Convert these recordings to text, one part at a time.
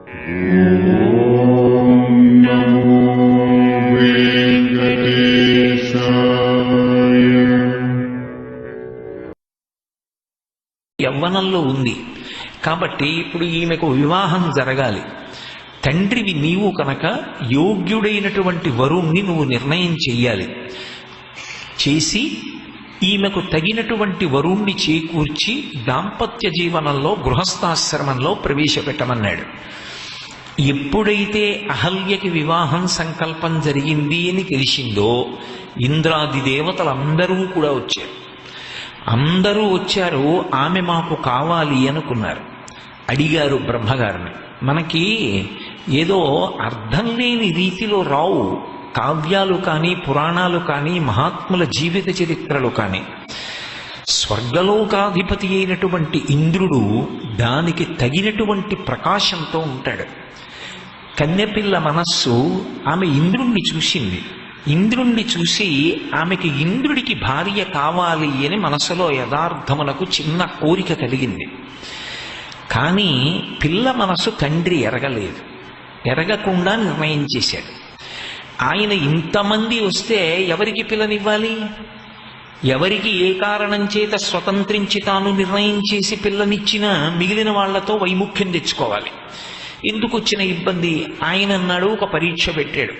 యవ్వనంలో ఉంది కాబట్టి ఇప్పుడు ఈమెకు వివాహం జరగాలి. తండ్రివి నీవు కనుక యోగ్యుడైనటువంటి వరుణ్ణి నువ్వు నిర్ణయం చెయ్యాలి. చేసి ఈమెకు తగినటువంటి వరుణ్ణి చేకూర్చి దాంపత్య జీవనంలో గృహస్థాశ్రమంలో ప్రవేశపెట్టమన్నాడు. ఎప్పుడైతే అహల్యకి వివాహం సంకల్పం జరిగింది అని తెలిసిందో ఇంద్రాది దేవతలందరూ కూడా వచ్చారు. అందరూ వచ్చారు, ఆమె మాకు కావాలి అనుకున్నారు. అడిగారు బ్రహ్మగారిని. మనకి ఏదో అర్థం లేని రీతిలో రావు కావ్యాలు కానీ పురాణాలు కానీ మహాత్ముల జీవిత చరిత్రలు కానీ. స్వర్గలోకాధిపతి అయినటువంటి ఇంద్రుడు దానికి తగినటువంటి ప్రకాశంతో ఉంటాడు. కన్యపిల్ల మనస్సు ఆమె ఇంద్రుణ్ణి చూసింది. ఇంద్రుణ్ణి చూసి ఆమెకి ఇంద్రుడికి భార్య కావాలి అని మనసులో యథార్థమునకు చిన్న కోరిక కలిగింది. కానీ పిల్ల మనసు తండ్రి ఎరగలేదు. ఎరగకుండా నిర్ణయం చేశాడు. ఆయన ఇంతమంది వస్తే ఎవరికి పిల్లనివ్వాలి? ఎవరికి ఏ కారణం చేత స్వతంత్రించి తాను నిర్ణయం చేసి పిల్లనిచ్చినా మిగిలిన వాళ్లతో వైముఖ్యం తెచ్చుకోవాలి. ఎందుకు వచ్చిన ఇబ్బంది? ఆయన అన్నాడు, ఒక పరీక్ష పెట్టాడు.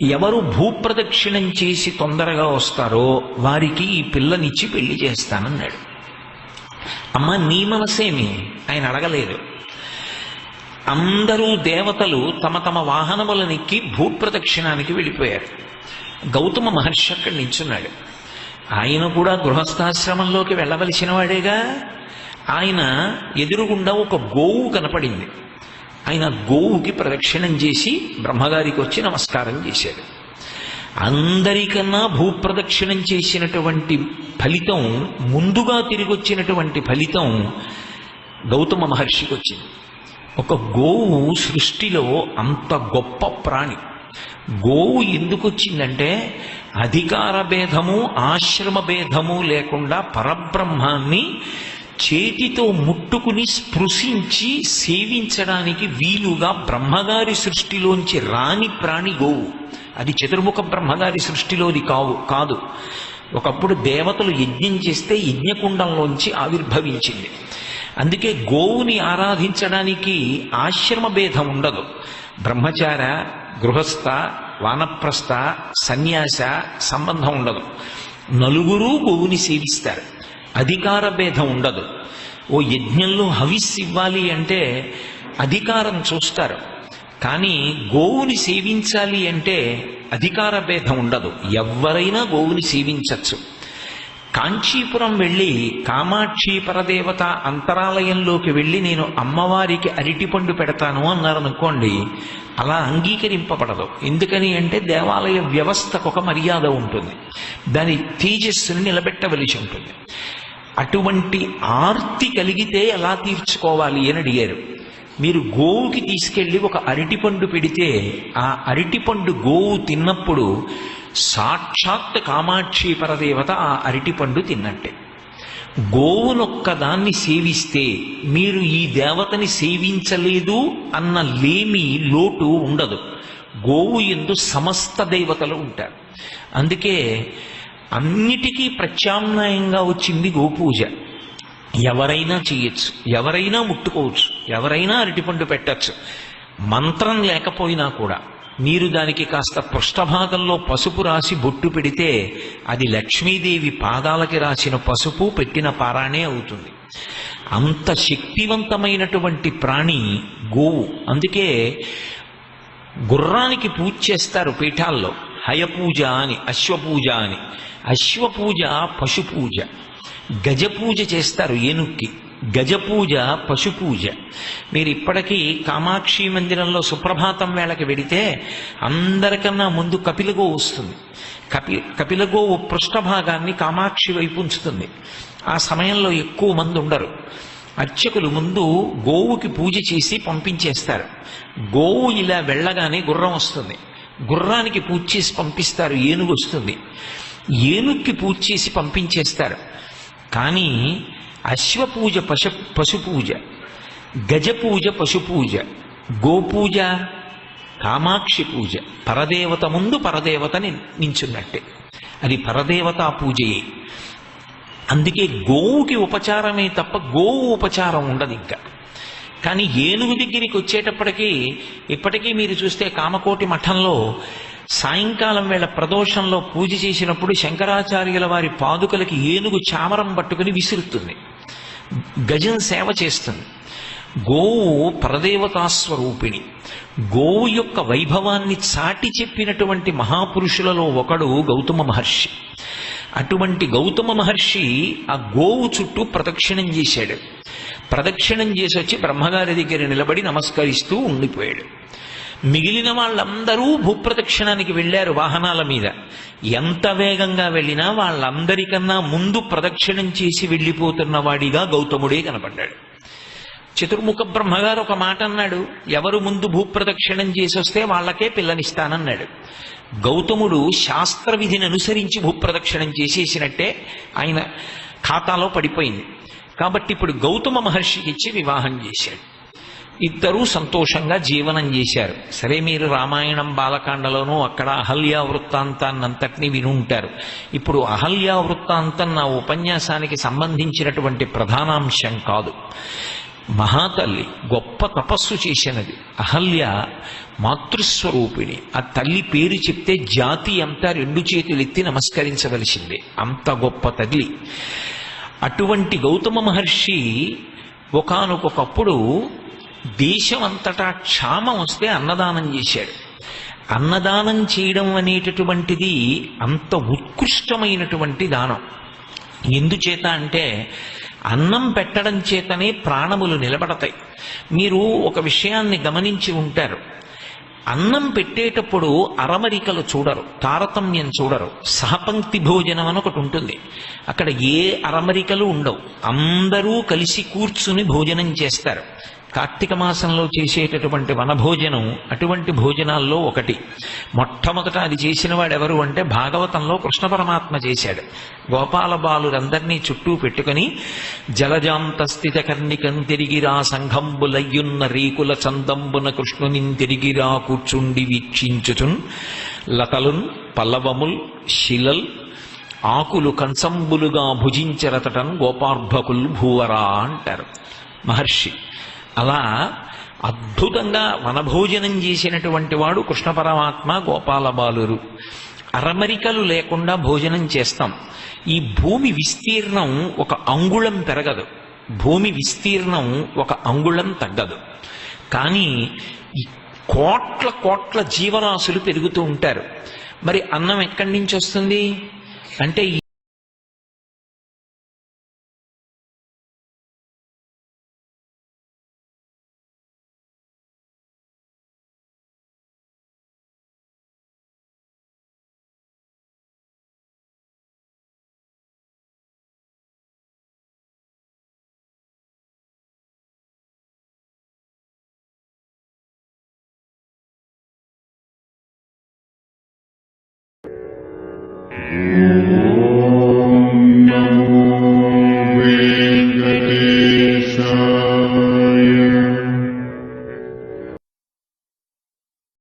ఎవరు భూప్రదక్షిణం చేసి తొందరగా వస్తారో వారికి ఈ పిల్లనిచ్చి పెళ్లి చేస్తానన్నాడు. అమ్మ నీ మనసేమి? ఆయన అడగలేదు. అందరూ దేవతలు తమ తమ వాహనములనెక్కి భూప్రదక్షిణానికి వెళ్ళిపోయారు. గౌతమ మహర్షి అక్కడ నిల్చున్నాడు. ఆయన కూడా గృహస్థాశ్రమంలోకి వెళ్ళవలసిన వాడేగా. ఆయన ఎదురుగుండా ఒక గోవు కనపడింది. ఆయన గోవుకి ప్రదక్షిణం చేసి బ్రహ్మగారికి వచ్చి నమస్కారం చేశాడు. అందరికన్నా భూప్రదక్షిణం చేసినటువంటి ఫలితం, ముందుగా తిరిగి వచ్చినటువంటి ఫలితం గౌతమ మహర్షికి వచ్చింది. ఒక గోవు సృష్టిలో అంత గొప్ప ప్రాణి. గోవు ఎందుకు వచ్చిందంటే అధికార భేదము ఆశ్రమ భేదము లేకుండా పరబ్రహ్మాన్ని చేతితో ముట్టుకుని స్పృశించి సేవించడానికి వీలుగా బ్రహ్మగారి సృష్టిలోంచి రాని ప్రాణి గోవు. అది చతుర్ముఖ బ్రహ్మగారి సృష్టిలోది కాదు. ఒకప్పుడు దేవతలు యజ్ఞం చేస్తే యజ్ఞకుండంలోంచి ఆవిర్భవించింది. అందుకే గోవుని ఆరాధించడానికి ఆశ్రమ భేదం ఉండదు. బ్రహ్మచార, గృహస్థ, వానప్రస్థ, సన్యాస సంబంధం ఉండదు. నలుగురు గోవుని సేవిస్తారు. అధికార భేదం ఉండదు. ఓ యజ్ఞంలో హవిస్సు ఇవ్వాలి అంటే అధికారం చూస్తారు. కానీ గోవుని సేవించాలి అంటే అధికార భేదం ఉండదు. ఎవరైనా గోవుని సేవించవచ్చు. కాంచీపురం వెళ్ళి కామాక్షి పరదేవత అంతరాలయంలోకి వెళ్ళి నేను అమ్మవారికి అరటిపండు పెడతాను అన్నారనుకోండి, అలా అంగీకరింపబడదు. ఎందుకని అంటే దేవాలయ వ్యవస్థకు ఒక మర్యాద ఉంటుంది. దాని తేజస్సుని నిలబెట్టవలసి ఉంటుంది. అటువంటి ఆర్తి కలిగితే ఎలా తీర్చుకోవాలి అని అడిగారు. మీరు గోవుకి తీసుకెళ్ళి ఒక అరటిపండు పెడితే ఆ అరటిపండు గోవు తిన్నప్పుడు సాక్షాత్ కామాక్షి పరదేవత ఆ అరటిపండు తిన్నట్టే. గోవునొక్కదాన్ని సేవిస్తే మీరు ఈ దేవతని సేవించలేదు అన్న లేమి లోటు ఉండదు. గోవు యందు సమస్త దేవతలు ఉంటారు. అందుకే అన్నిటికీ ప్రత్యామ్నాయంగా వచ్చింది గోపూజ. ఎవరైనా చేయొచ్చు, ఎవరైనా ముట్టుకోవచ్చు, ఎవరైనా అరటిపండు పెట్టచ్చు. మంత్రం లేకపోయినా కూడా మీరు దానికి కాస్త పృష్ఠభాగంలో పసుపు రాసి బొట్టు పెడితే అది లక్ష్మీదేవి పాదాలకి రాసిన పసుపు పెట్టిన పారాణే అవుతుంది. అంత శక్తివంతమైనటువంటి ప్రాణి గోవు. అందుకే గుర్రానికి పూజ చేస్తారు పీఠాల్లో, హయపూజ అని, అశ్వపూజ అని. అశ్వపూజ పశుపూజ. గజపూజ చేస్తారు ఏనుక్కి, గజపూజ పశుపూజ. మీరు ఇప్పటికీ కామాక్షి మందిరంలో సుప్రభాతం వేళకి వెడితే అందరికన్నా ముందు కపిలగో వస్తుంది. కపిలగో పృష్ఠభాగాన్ని కామాక్షి వైపు ఉంచుతుంది. ఆ సమయంలో ఎక్కువ మంది ఉండరు. అర్చకులు ముందు గోవుకి పూజ చేసి పంపించేస్తారు. గోవు ఇలా వెళ్ళగానే గుర్రం వస్తుంది. గుర్రానికి పూజ చేసి పంపిస్తారు, ఏనుగు వస్తుంది. ఏనుక్కి పూజ చేసి పంపించేస్తారు. కానీ అశ్వపూజ పశుపూజ, గజపూజ పశుపూజ, గోపూజ కామాక్షి పూజ, పరదేవత ముందు పరదేవతని నించున్నట్టే, అది పరదేవతా పూజయే. అందుకే గోవుకి ఉపచారమే తప్ప గోవు ఉపచారం ఉండదు ఇంకా. కానీ ఏనుగు దగ్గరికి వచ్చేటప్పటికీ ఇప్పటికీ మీరు చూస్తే కామకోటి మఠంలో సాయంకాలం వేళ ప్రదోషంలో పూజ చేసినప్పుడు శంకరాచార్యుల వారి పాదుకలకి ఏనుగు చామరం పట్టుకుని విసురుతుంది, గజం సేవ చేస్తుంది. గోవు పరదేవతాస్వరూపిణి. గోవు యొక్క వైభవాన్ని చాటి చెప్పినటువంటి మహాపురుషులలో ఒకడు గౌతమ మహర్షి. అటువంటి గౌతమ మహర్షి ఆ గోవు చుట్టూ ప్రదక్షిణం చేశాడు. ప్రదక్షిణం చేసి వచ్చి బ్రహ్మగారి దగ్గర నిలబడి నమస్కరిస్తూ ఉండిపోయాడు. మిగిలిన వాళ్ళందరూ భూప్రదక్షిణానికి వెళ్ళారు వాహనాల మీద. ఎంత వేగంగా వెళ్ళినా వాళ్ళందరికన్నా ముందు ప్రదక్షిణం చేసి వెళ్ళిపోతున్న వాడిగా గౌతముడే కనపడ్డాడు. చతుర్ముఖ బ్రహ్మగారు ఒక మాట అన్నాడు, ఎవరు ముందు భూప్రదక్షిణం చేసి వస్తే వాళ్ళకే పిల్లనిస్తానన్నాడు. గౌతముడు శాస్త్ర విధిని అనుసరించి భూప్రదక్షిణం చేసేసినట్టే ఆయన ఖాతాలో పడిపోయింది. కాబట్టి ఇప్పుడు గౌతమ మహర్షికి ఇచ్చి వివాహం చేశాడు. ఇద్దరూ సంతోషంగా జీవనం చేశారు. సరే, మీరు రామాయణం బాలకాండలోనూ అక్కడ అహల్యా వృత్తాంతాన్నంతటినీ విని ఉంటారు. ఇప్పుడు అహల్యా వృత్తాంతం నా ఉపన్యాసానికి సంబంధించినటువంటి ప్రధానాంశం కాదు. మహాతల్లి గొప్ప తపస్సు చేసినది. అహల్య మాతృస్వరూపిణి. ఆ తల్లి పేరు చెప్తే జాతి అంతా రెండు చేతులెత్తి నమస్కరించవలసిందే, అంత గొప్ప తల్లి. అటువంటి గౌతమ మహర్షి ఒకానొకప్పుడు దేశం అంతటా క్షామం వస్తే అన్నదానం చేశాడు. అన్నదానం చేయడం అనేటటువంటిది అంత ఉత్కృష్టమైనటువంటి దానం. ఎందుచేత అంటే అన్నం పెట్టడం చేతనే ప్రాణములు నిలబడతాయి. మీరు ఒక విషయాన్ని గమనించి ఉంటారు, అన్నం పెట్టేటప్పుడు అరమరికలు చూడరు, తారతమ్యం చూడరు. సహపంక్తి భోజనం అని ఒకటి ఉంటుంది, అక్కడ ఏ అరమరికలు ఉండవు, అందరూ కలిసి కూర్చుని భోజనం చేస్తారు. కార్తీక మాసంలో చేసేటటువంటి వనభోజనం అటువంటి భోజనాల్లో ఒకటి. మొట్టమొదట అది చేసిన వాడు ఎవరు అంటే భాగవతంలో కృష్ణ పరమాత్మ చేశాడు. గోపాల బాలురందరినీ చుట్టూ పెట్టుకుని జలజాంతస్థిత కర్ణికం తిరిగిరా సంఘంబులయ్యున్న రేకుల చందంబున కృష్ణునిన్ తిరిగిరా కూర్చుండి వీక్షించుచున్ లతలున్ పల్లవముల్ శిలల్ ఆకులు కంచంబులుగా భుజించరతటన్ గోపార్భకుల్ భూవరా అంటారు మహర్షి. అలా అద్భుతంగా వనభోజనం చేసినటువంటి వాడు కృష్ణ పరమాత్మ, గోపాల బాలురు. అరమరికలు లేకుండా భోజనం చేస్తాం. ఈ భూమి విస్తీర్ణం ఒక అంగుళం పెరగదు, భూమి విస్తీర్ణం ఒక అంగుళం తగ్గదు. కానీ ఈ కోట్ల కోట్ల జీవరాశులు పెరుగుతూ ఉంటారు. మరి అన్నం ఎక్కడి నుంచి వస్తుంది అంటే Mm-hmm.